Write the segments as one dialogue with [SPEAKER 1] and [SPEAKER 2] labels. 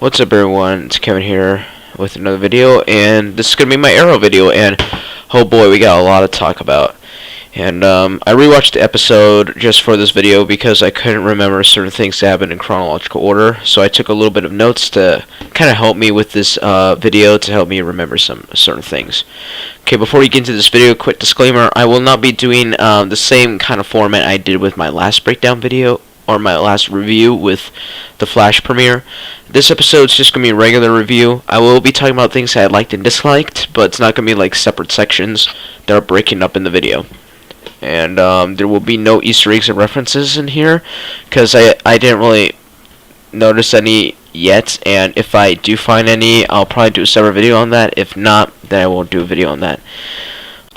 [SPEAKER 1] What's up, everyone? It's Kevin here with another video, and this is gonna be my Arrow video. And oh boy, we got a lot to talk about. And I rewatched the episode just for this video because I couldn't remember certain things that happened in chronological order. So I took a little bit of notes to kind of help me with this video to help me remember some certain things. Okay, before we get into this video, quick disclaimer: I will not be doing the same kind of format I did with my last breakdown video or my last review with the Flash premiere. This episode's just gonna be a regular review. I will be talking about things that I liked and disliked, but it's not gonna be like separate sections that are breaking up in the video. And there will be no Easter eggs or references in here because I didn't really notice any yet, and if I do find any, I'll probably do a separate video on that. If not, then I won't do a video on that.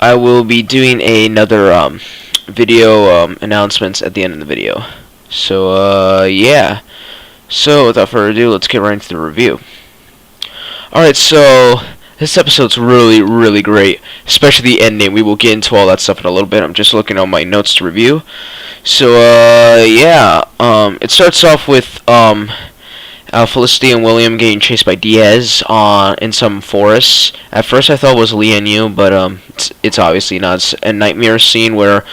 [SPEAKER 1] I will be doing another video announcements at the end of the video. So yeah. So without further ado, let's get right into the review. Alright, so this episode's really great, especially the ending. We will get into all that stuff in a little bit. I'm just looking on my notes to review. So yeah, it starts off with Felicity and William getting chased by Diaz in some forest. At first I thought it was Lee and Yu, but it's obviously not. It's a nightmare scene where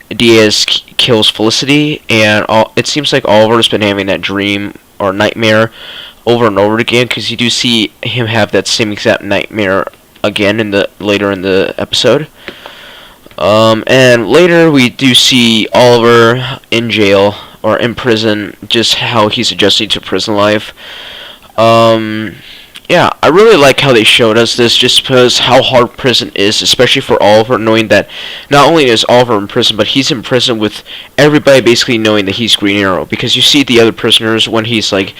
[SPEAKER 1] Diaz kills Felicity, and it seems like Oliver's been having that dream or nightmare over and over again, because you do see him have that same exact nightmare again later in the episode. And later we do see Oliver in jail or in prison, just how he's adjusting to prison life. Yeah, I really like how they showed us this, just because how hard prison is, especially for Oliver, knowing that not only is Oliver in prison, but he's in prison with everybody basically knowing that he's Green Arrow. Because you see the other prisoners when he's like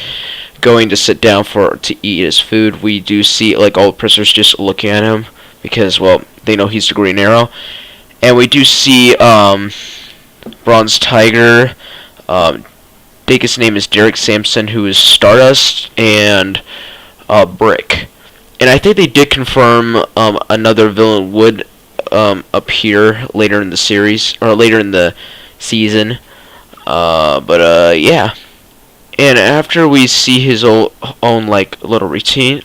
[SPEAKER 1] going to sit down to eat his food, we do see like all the prisoners just looking at him because, well, they know he's the Green Arrow. And we do see Bronze Tiger, I think his name is Derek Sampson, who is Stardust, and Brick. And I think they did confirm another villain would appear later in the series, or later in the season. Yeah. And after we see his own like little routine,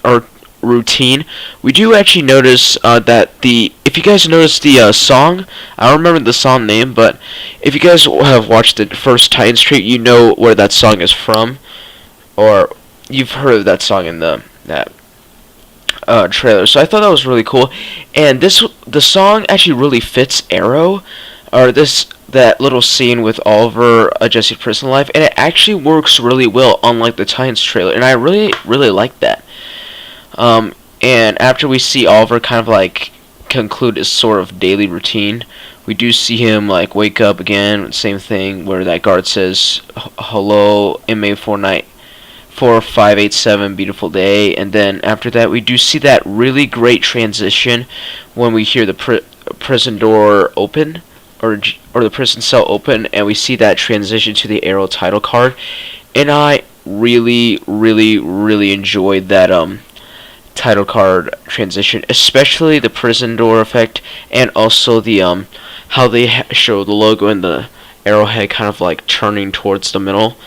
[SPEAKER 1] we do actually notice that if you guys notice the song, I don't remember the song name, but if you guys have watched the first Titans Street, you know where that song is from, or you've heard of that song in that trailer. So I thought that was really cool, and the song actually really fits Arrow, or that little scene with Oliver adjusting prison life, and it actually works really well, unlike the Titans trailer, and I really like that. And after we see Oliver kind of like conclude his sort of daily routine, we do see him like wake up again, same thing where that guard says, "Hello, inmate 4587, beautiful day." And then after that, we do see that really great transition when we hear the prison door open, or the prison cell open, and we see that transition to the Arrow title card. And I really enjoyed that title card transition, especially the prison door effect, and also the how they show the logo and the arrowhead kind of like turning towards the middle,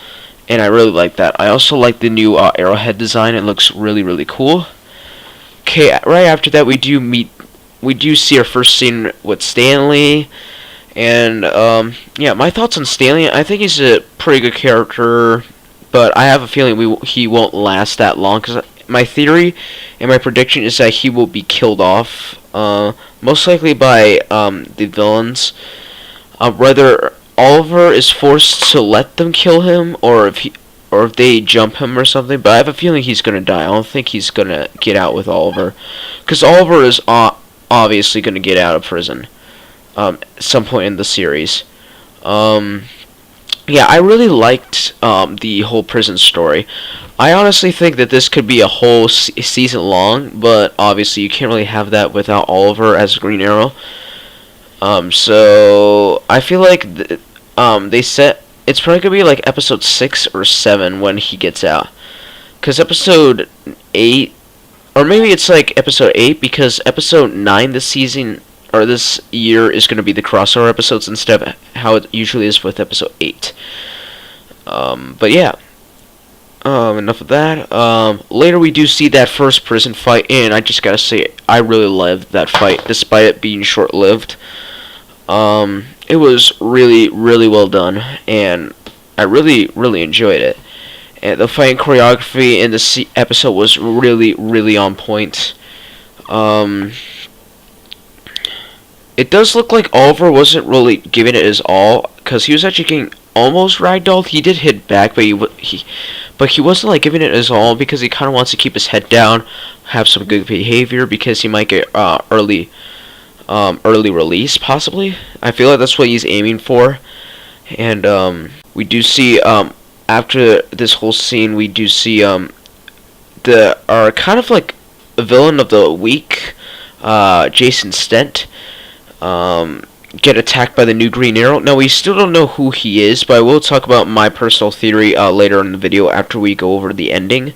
[SPEAKER 1] and I really like that. I also like the new arrowhead design. It looks really cool. Okay, right after that we do see our first scene with Stanley, and yeah, my thoughts on Stanley: I think he's a pretty good character, but I have a feeling he won't last that long, because my theory and my prediction is that he will be killed off, most likely by the villains. Whether Oliver is forced to let them kill him, or if they jump him or something, but I have a feeling he's gonna die. I don't think he's gonna get out with Oliver, because Oliver is obviously gonna get out of prison at some point in the series. Yeah, I really liked the whole prison story. I honestly think that this could be a whole season long, but obviously you can't really have that without Oliver as Green Arrow. So I feel like they said it's probably gonna be like episode 6 or 7 when he gets out, because episode 8, or maybe it's like episode 8, because episode 9 this season or this year is gonna be the crossover episodes instead of how it usually is with episode 8. But yeah. Enough of that. Later we do see that first prison fight, and I just gotta say, I really loved that fight, despite it being short-lived. It was really, really well done, and I really, really enjoyed it. And the fighting choreography in the episode was really, really on point. Um, it does look like Oliver wasn't really giving it his all, because he was actually getting almost ragdolled. He did hit back, but he wasn't like giving it his all, because he kind of wants to keep his head down, have some good behavior, because he might get early release possibly. I feel like that's what he's aiming for. And we do see after this whole scene, we do see our kind of like villain of the week, Jason Stent, get attacked by the new Green Arrow. Now, we still don't know who he is, but I will talk about my personal theory later in the video after we go over the ending.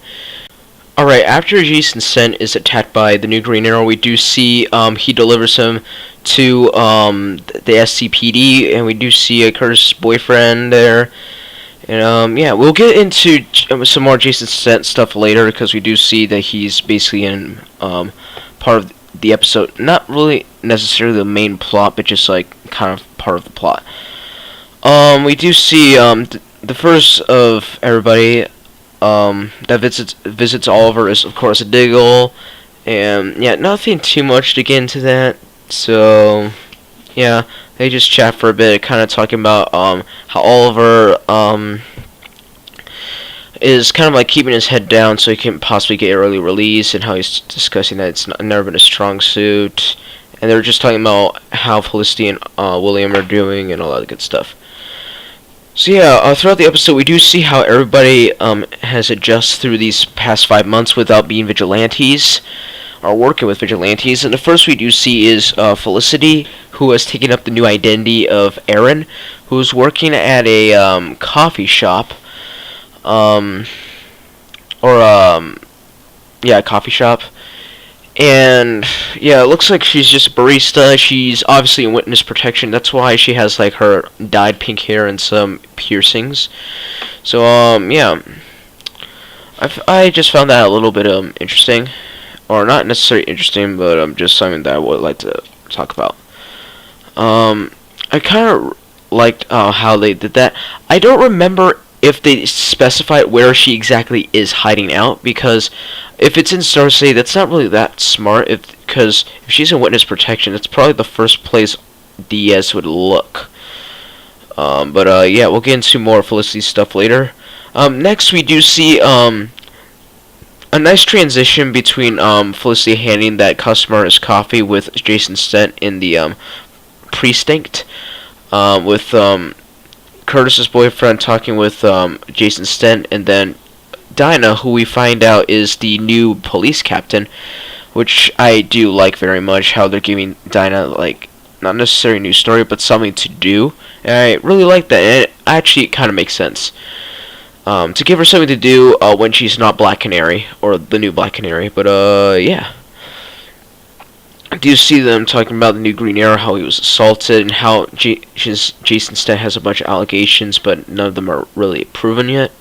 [SPEAKER 1] Alright, after Jason Stent is attacked by the new Green Arrow, we do see he delivers him to the SCPD, and we do see Curtis' boyfriend there. And yeah, we'll get into some more Jason Stent stuff later, because we do see that he's basically in part of the episode. Not really necessarily the main plot, but just like kind of part of the plot. We do see the first of everybody that visits Oliver is of course a Diggle, and yeah, nothing too much to get into that. So yeah, they just chat for a bit, kind of talking about how Oliver is kind of like keeping his head down so he can possibly get early release, and how he's discussing that it's never been a strong suit, and they're just talking about how Felicity and William are doing and all that good stuff. So yeah, throughout the episode we do see how everybody has adjusted through these past 5 months without being vigilantes, or working with vigilantes. And the first we do see is Felicity, who has taken up the new identity of Aaron, who's working at a coffee shop, yeah, coffee shop. And yeah, it looks like she's just a barista. She's obviously in witness protection. That's why she has like her dyed pink hair and some piercings. So yeah, I just found that a little bit interesting, or not necessarily interesting, but just something that I would like to talk about. I kind of liked how they did that. I don't remember if they specified where she exactly is hiding out, because if it's in Star City, that's not really that smart. Because if she's in witness protection, that's probably the first place Diaz would look. But yeah, we'll get into more Felicity stuff later. Next, we do see a nice transition between Felicity handing that customer his coffee with Jason Stent in the precinct, with Curtis's boyfriend talking with Jason Stent, and then Dinah, who we find out is the new police captain, which I do like very much, how they're giving Dinah, like, not necessarily a new story, but something to do, and I really like that, and it actually kind of makes sense, to give her something to do when she's not Black Canary, or the new Black Canary. But yeah. I do see them talking about the new Green Arrow, how he was assaulted, and how Jason Stent has a bunch of allegations, but none of them are really proven yet.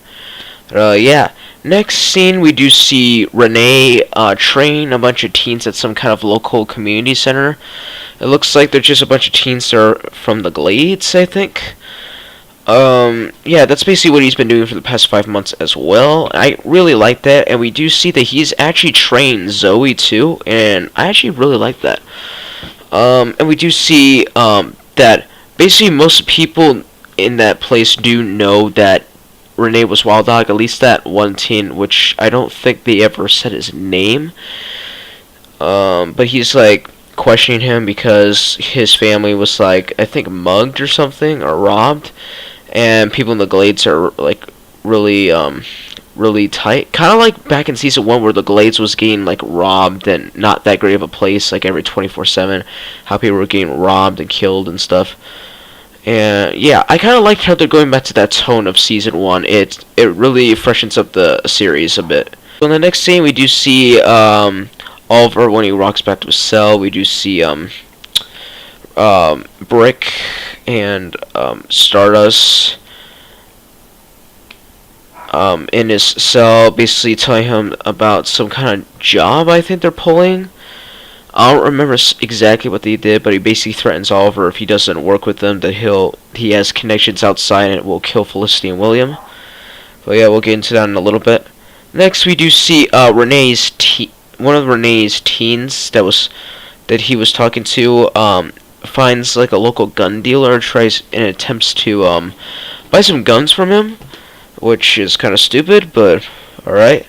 [SPEAKER 1] Yeah. Next scene, we do see Renee train a bunch of teens at some kind of local community center. It looks like they're just a bunch of teens that are from the Glades, I think. Yeah, that's basically what he's been doing for the past 5 months as well. I really like that, and we do see that he's actually trained Zoe too, and I actually really like that. And we do see that basically most people in that place do know that Renee was Wild Dog, at least that one teen, which I don't think they ever said his name. But he's like questioning him because his family was like, I think, mugged or something, or robbed. And people in the Glades are like really really tight, kind of like back in season 1 where the Glades was getting like robbed, and not that great of a place, like every 24/7, how people were getting robbed and killed and stuff. And yeah, I kind of liked how they're going back to that tone of season 1. It really freshens up the series a bit. So in the next scene, we do see Oliver when he walks back to his cell. We do see Brick and Stardust. in his cell, basically telling him about some kind of job I think they're pulling. I don't remember exactly what they did, but he basically threatens Oliver if he doesn't work with them that he has connections outside and it will kill Felicity and William. But yeah, we'll get into that in a little bit. Next, we do see one of Renee's teens that he was talking to finds like a local gun dealer, tries and attempts to buy some guns from him, which is kind of stupid, but alright.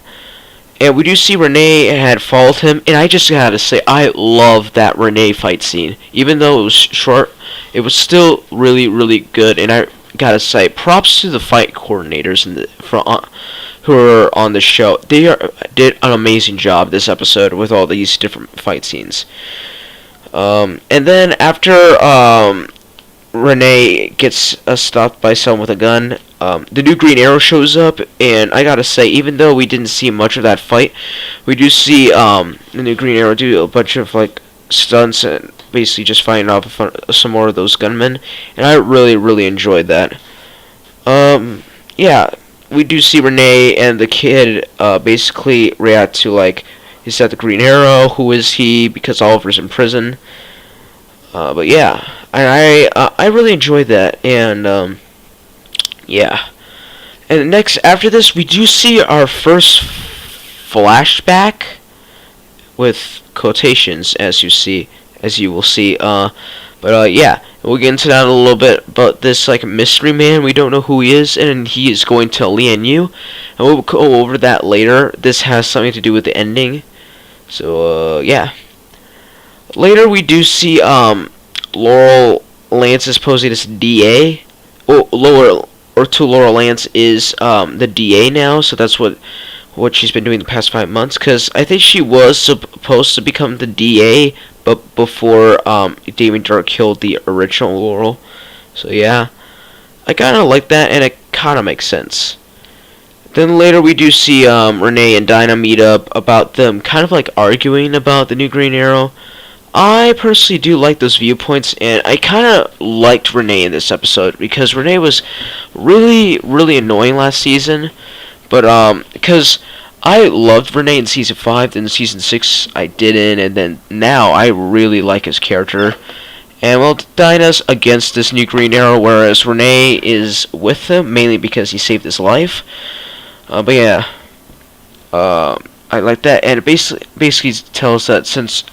[SPEAKER 1] And we do see Renee had followed him, and I just gotta say, I love that Renee fight scene. Even though it was short, it was still really, really good, and I gotta say, props to the fight coordinators who are on the show. They did an amazing job this episode with all these different fight scenes. And then after Renee gets stopped by someone with a gun, the new Green Arrow shows up, and I gotta say, even though we didn't see much of that fight, we do see the new Green Arrow do a bunch of like stunts and basically just fighting off some more of those gunmen, and I really, really enjoyed that. Yeah, we do see Renee and the kid basically react to like, is that the Green Arrow? Who is he? Because Oliver's in prison. But yeah, I really enjoyed that, and yeah. And next, after this, we do see our first flashback with quotations, as you will see. But yeah, we'll get into that in a little bit. But this like mystery man, we don't know who he is, and he is going to Lian-Yu, and we'll go over that later. This has something to do with the ending. So yeah. Later, we do see Laurel Lance is posing as DA. Laurel Lance is the DA now, so that's what she's been doing the past 5 months. Because I think she was supposed to become the DA, but before Damien Dark killed the original Laurel. So yeah, I kind of like that, and it kind of makes sense. Then later we do see Renee and Dinah meet up about them kind of like arguing about the new Green Arrow. I personally do like those viewpoints, and I kind of liked Renee in this episode because Renee was really, really annoying last season. But because I loved Renee in season 5, then in season 6 I didn't, and then now I really like his character. And well, Dinah's against this new Green Arrow, whereas Renee is with him mainly because he saved his life. But yeah, I like that, and it basically tells that since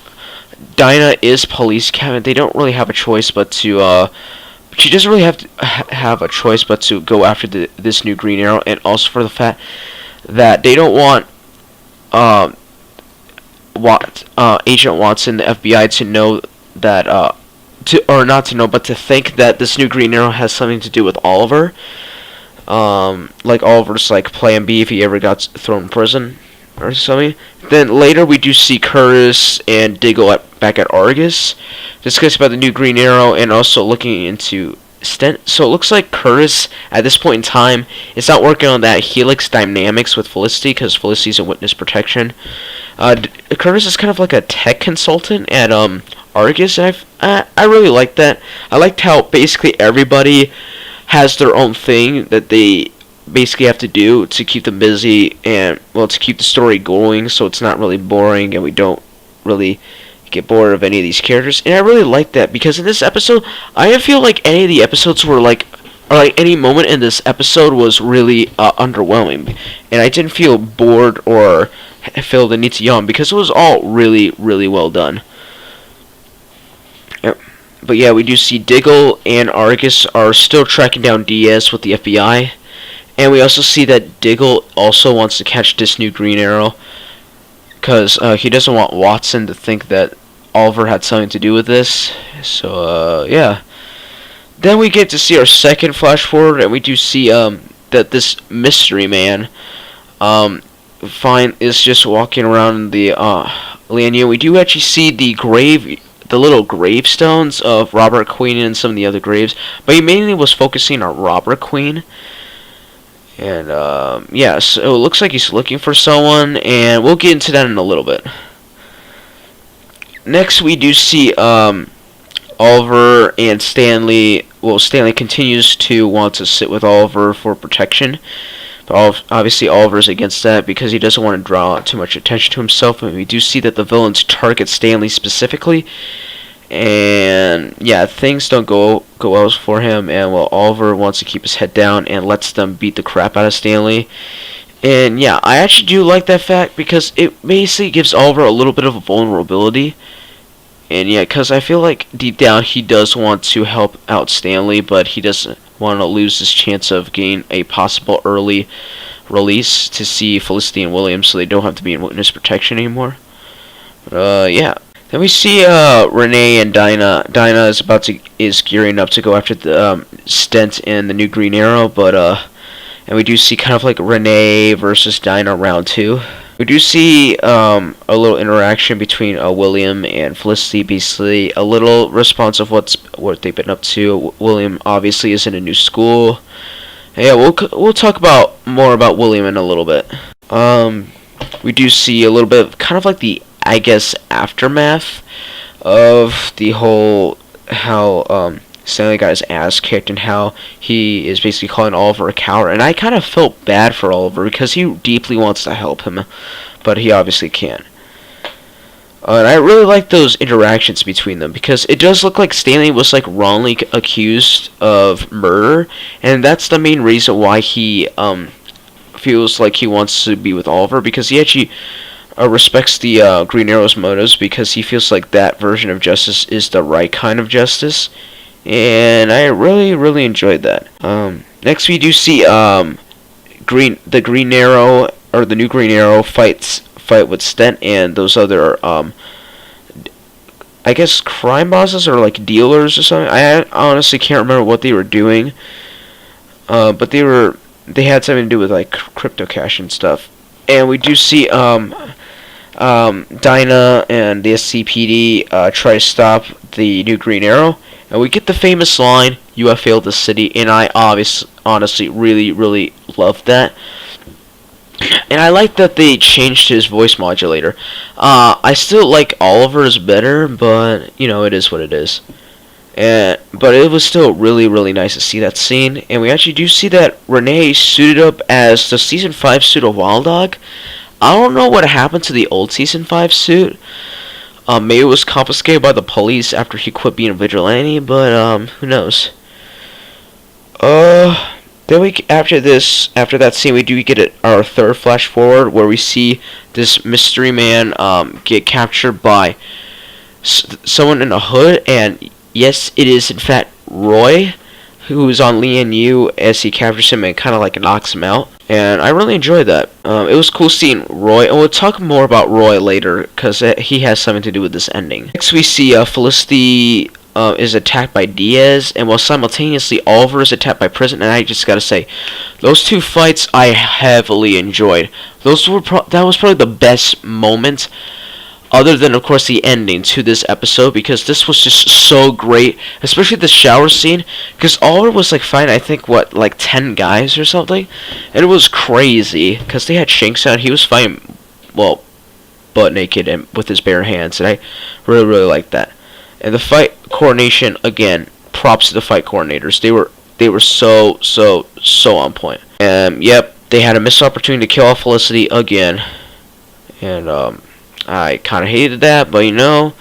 [SPEAKER 1] Dinah is police captain, they don't really have a choice but to she doesn't really have a choice but to go after this new Green Arrow, and also for the fact that they don't want Agent Watson, the FBI, to know that not to know, but to think that this new Green Arrow has something to do with Oliver. Like Oliver's like plan B if he ever got thrown in prison or something. Then later we do see Curtis and Diggle back at Argus, discuss about the new Green Arrow and also looking into Stent. So it looks like Curtis at this point in time is not working on that Helix dynamics with Felicity because Felicity's in witness protection. Curtis is kind of like a tech consultant at Argus, and I really like that. I liked how basically everybody has their own thing that they basically have to do to keep them busy and, well, to keep the story going so it's not really boring and we don't really get bored of any of these characters. And I really like that because in this episode, I didn't feel like any of the episodes were like, or like any moment in this episode was really underwhelming. And I didn't feel bored or feel the need to yawn because it was all really, really well done. But yeah, we do see Diggle and Argus are still tracking down Diaz with the FBI. And we also see that Diggle also wants to catch this new Green Arrow because he doesn't want Watson to think that Oliver had something to do with this. So, yeah. Then we get to see our second flash forward, and we do see that this mystery man is just walking around the Lian-Yu. We do actually see the little gravestones of Robert Queen and some of the other graves, but he mainly was focusing on Robert Queen. And yeah, so it looks like he's looking for someone, and we'll get into that in a little bit. Next, we do see Oliver and Stanley. Well, Stanley continues to want to sit with Oliver for protection, Obviously, Oliver's against that because he doesn't want to draw too much attention to himself. And we do see that the villains target Stanley specifically. And yeah, things don't go well for him. And well, Oliver wants to keep his head down and lets them beat the crap out of Stanley. And yeah, I actually do like that fact because it basically gives Oliver a little bit of a vulnerability. And yeah, because I feel like deep down he does want to help out Stanley, but he doesn't want to lose his chance of getting a possible early release to see Felicity and William, so they don't have to be in witness protection anymore. But yeah. Then we see Renee and Dinah. Dinah is gearing up to go after the Stent in the new Green Arrow, but and we do see kind of like Renee versus Dinah round 2. We do see a little interaction between William and Felicity, basically a little response of what they've been up to. William obviously is in a new school. And yeah, we'll talk more about William in a little bit. We do see a little bit of kind of like the, I guess, aftermath of the whole how Stanley got his ass kicked and how he is basically calling Oliver a coward. And I kind of felt bad for Oliver because he deeply wants to help him, but he obviously can't. And I really like those interactions between them because it does look like Stanley was like wrongly accused of murder, and that's the main reason why he feels like he wants to be with Oliver, because he actually respects the Green Arrow's motives, because he feels like that version of justice is the right kind of justice. And I really enjoyed that. Next we do see the Green Arrow, or the new Green Arrow fight with Stent and those other I guess crime bosses or like dealers or something. I honestly can't remember what they were doing. But they had something to do with like crypto cash and stuff. And we do see Dinah and the SCPD try to stop the new Green Arrow. And we get the famous line, "You have failed the city," and I honestly really loved that. And I like that they changed his voice modulator. I still like Oliver's better, but you know, it is what it is. But it was still really nice to see that scene. And we actually do see that Renee suited up as the Season 5 suit of Wild Dog. I don't know what happened to the old Season 5 suit. Maybe it was confiscated by the police after he quit being a vigilante, but who knows. Then after that scene, we do get our third flash forward where we see this mystery man get captured by someone in a hood, and yes, it is in fact Roy, who's on Lee and Yu as he captures him and kind of like knocks him out. And I really enjoyed that. It was cool seeing Roy, and we'll talk more about Roy later because he has something to do with this ending. Next we see Felicity is attacked by Diaz, and while simultaneously Oliver is attacked by Prison. And I just gotta say, those two fights I heavily enjoyed. That was probably the best moment, other than of course the ending to this episode, because this was just so great, especially the shower scene, because Oliver was like fighting, I think, what, like 10 guys or something, and it was crazy because they had shanks out. He was fighting, well, butt naked and with his bare hands, and I really liked that. And the fight coordination, again, props to the fight coordinators. They were so on point. And yep, they had a missed opportunity to kill off Felicity again, and I kind of hated that, but you know,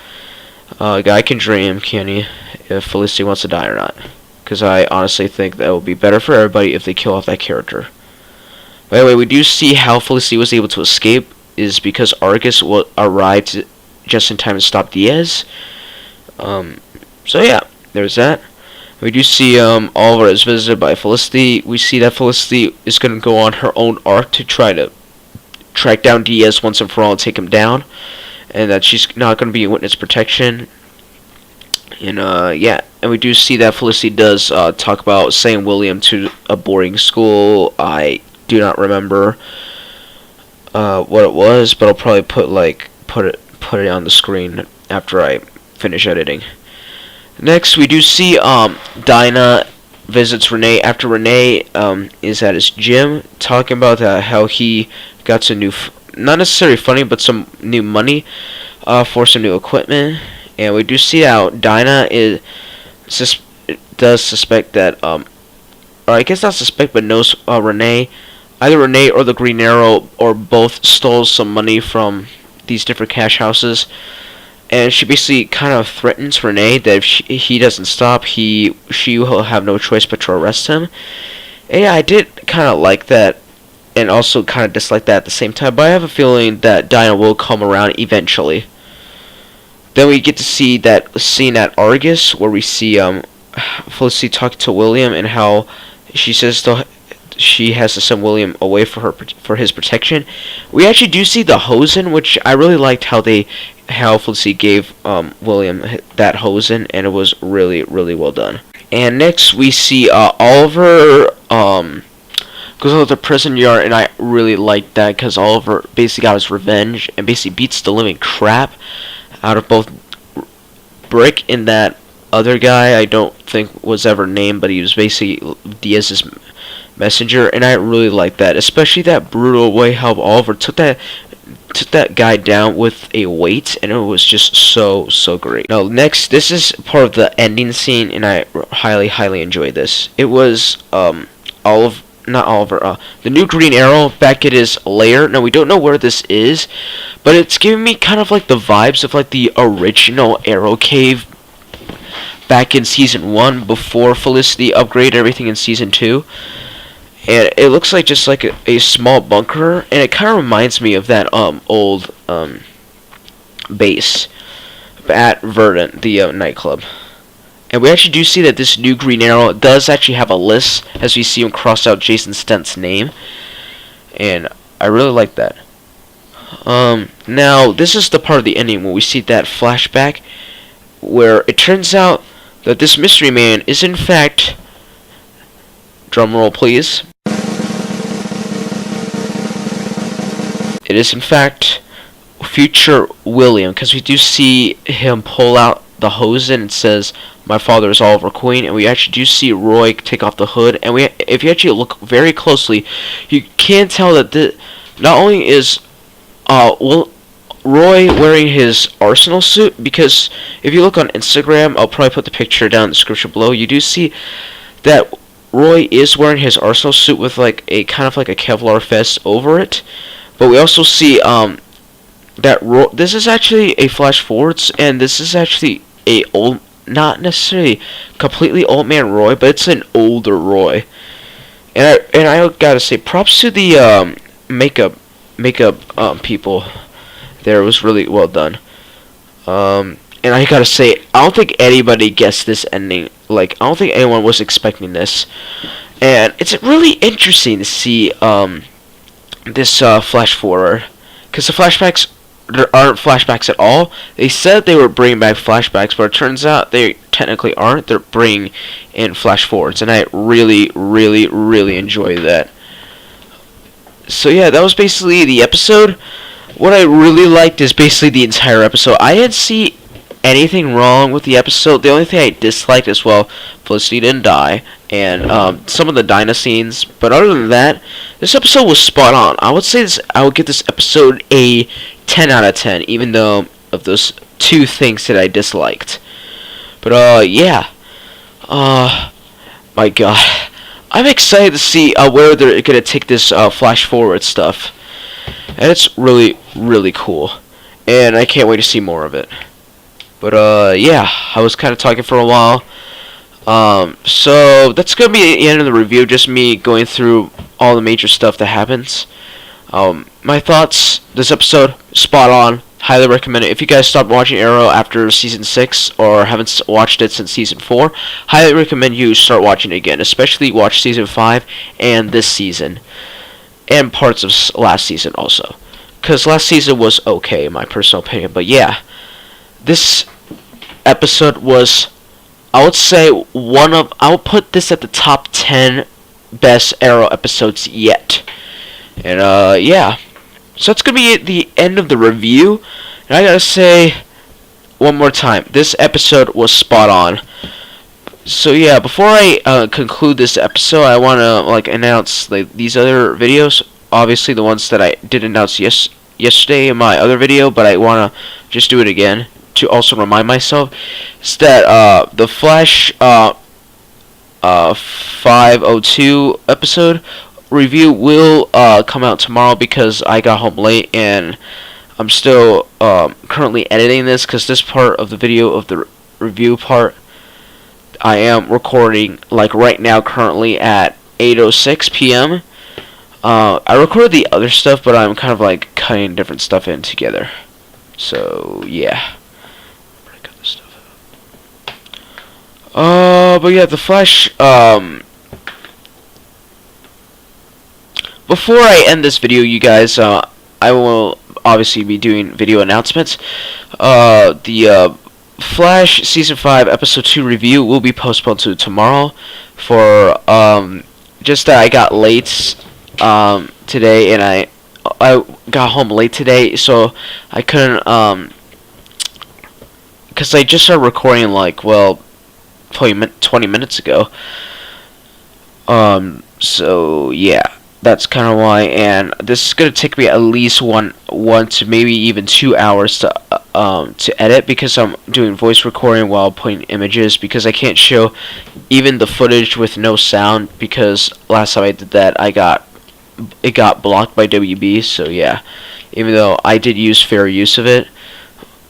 [SPEAKER 1] a guy can dream, can he, if Felicity wants to die or not. Because I honestly think that would be better for everybody if they kill off that character. By the way, we do see how Felicity was able to escape is because Argus arrived just in time to stop Diaz. So yeah, there's that. We do see Oliver is visited by Felicity. We see that Felicity is going to go on her own arc to try to track down Diaz once and for all and take him down, and that she's not going to be in witness protection. And yeah, and we do see that Felicity does talk about sending William to a boarding school. I do not remember what it was, but I'll probably put it on the screen after I finish editing. Next, we do see Dinah visits Renee after Renee is at his gym, talking about how he got some new, not necessarily funny, but some new money for some new equipment. And we do see how Dinah does suspect that, or I guess not suspect, but knows Renee either Renee or the Green Arrow or both stole some money from these different cash houses, and she basically kind of threatens Renee that if he doesn't stop, she will have no choice but to arrest him. And yeah, I did kind of like that, and also kind of dislike that at the same time, but I have a feeling that Dinah will come around eventually. Then we get to see that scene at Argus where we see Felicity talking to William and how she says she has to send William away for his protection. We actually do see the Hosen, which I really liked how Felicity gave William that Hosen, and it was really, really well done. And next we see Oliver goes out to the prison yard, and I really liked that because Oliver basically got his revenge and basically beats the living crap out of both Brick and that other guy I don't think was ever named, but he was basically Diaz's messenger, and I really liked that, especially that brutal way how Oliver took that guy down with a weight, and it was just so great. Now next, this is part of the ending scene, and I highly enjoyed this. It was the new Green Arrow back at his lair. Now we don't know where this is, but it's giving me kind of like the vibes of like the original Arrow Cave back in season 1 before Felicity upgraded everything in season 2. And it looks like just like a small bunker, and it kind of reminds me of that old base at Verdant, the nightclub. And we actually do see that this new Green Arrow does actually have a list, as we see him cross out Jason Stent's name, and I really like that. Now this is the part of the ending where we see that flashback, where it turns out that this mystery man is in fact, drumroll please, it is in fact future William, because we do see him pull out the hose and it says, "My father is Oliver Queen," and we actually do see Roy take off the hood, and if you actually look very closely, you can tell that not only is Roy wearing his Arsenal suit, because if you look on Instagram, I'll probably put the picture down in the description below, you do see that Roy is wearing his Arsenal suit with like a kind of like a Kevlar vest over it. But we also see that this is actually a flash forwards, and this is actually a old, not necessarily completely old man Roy, but it's an older Roy. And I gotta say, props to the makeup people. There, was really well done. And I gotta say, I don't think anybody guessed this ending. Like, I don't think anyone was expecting this. And it's really interesting to see this flash forward, because the flashbacks, there aren't flashbacks at all. They said they were bringing back flashbacks, but it turns out they technically aren't. They're bringing in flash forwards, and I really enjoy that. So yeah, that was basically the episode. What I really liked is basically the entire episode. I didn't see anything wrong with the episode. The only thing I disliked as well, Felicity didn't die, and some of the Dinah scenes. But other than that, this episode was spot on. I would give this episode a 10 out of 10, even though of those two things that I disliked. But yeah, my God, I'm excited to see where they're gonna take this flash forward stuff, and it's really cool, and I can't wait to see more of it. But yeah, I was kind of talking for a while. So that's gonna be the end of the review. Just me going through all the major stuff that happens. My thoughts: this episode, spot on. Highly recommend it. If you guys stopped watching Arrow after season 6 or haven't watched it since season 4, highly recommend you start watching it again. Especially watch season 5 and this season, and parts of last season also, because last season was okay in my personal opinion. But yeah, this episode was, I would say, I would put this at the top 10 best Arrow episodes yet. And yeah, so that's gonna be the end of the review. And I gotta say one more time, this episode was spot on. So yeah, before I conclude this episode, I wanna announce these other videos. Obviously, the ones that I did announce yesterday in my other video, but I wanna just do it again to also remind myself, is that the Flash 502 episode review will come out tomorrow because I got home late and I'm still currently editing this, because this part of the video of the review part I am recording like right now currently at 8:06 p.m. I recorded the other stuff, but I'm kind of like cutting different stuff in together. So yeah. Cut this stuff out. But yeah, the Flash. Before I end this video, you guys, I will obviously be doing video announcements. The Flash Season 5 Episode 2 review will be postponed to tomorrow for just that I got late today, and I got home late today, so I couldn't, because I just started recording like, well, 20 minutes ago. So yeah, that's kind of why, and this is gonna take me at least one to maybe even 2 hours to edit, because I'm doing voice recording while putting images, because I can't show even the footage with no sound, because last time I did that it got blocked by WB. So yeah, even though I did use fair use of it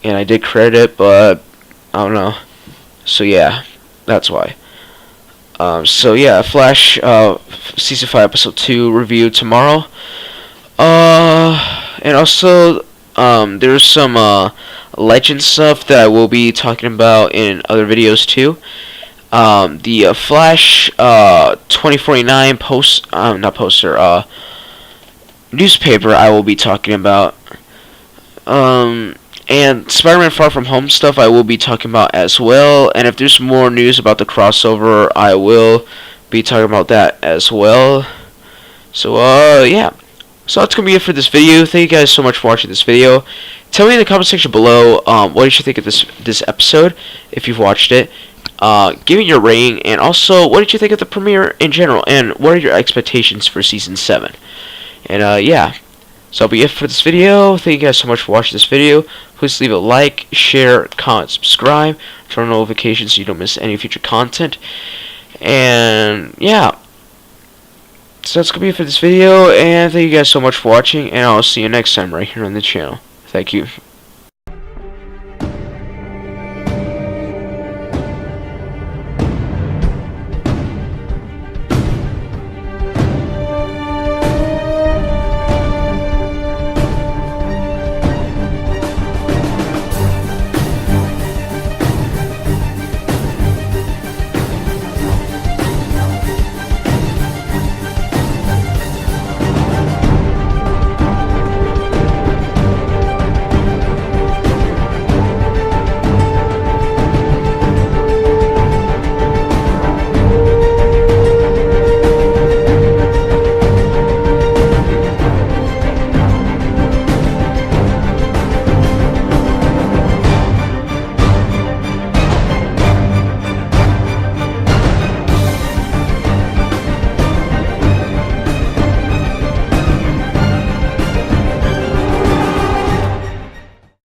[SPEAKER 1] and I did credit it, but I don't know. So yeah, that's why. So yeah, Flash Season 5 Episode 2 review tomorrow. And also there's some legend stuff that I will be talking about in other videos too. The Flash 2049 newspaper I will be talking about. And Spider-Man Far From Home stuff I will be talking about as well. And if there's more news about the crossover, I will be talking about that as well. So, yeah. So that's going to be it for this video. Thank you guys so much for watching this video. Tell me in the comment section below what did you think of this episode, if you've watched it. Give me your rating, and also what did you think of the premiere in general, and what are your expectations for Season 7. And, yeah. So that'll be it for this video. Thank you guys so much for watching this video. Please leave a like, share, comment, subscribe, turn on notifications so you don't miss any future content. And yeah, so that's gonna be it for this video. And thank you guys so much for watching, and I'll see you next time right here on the channel. Thank you.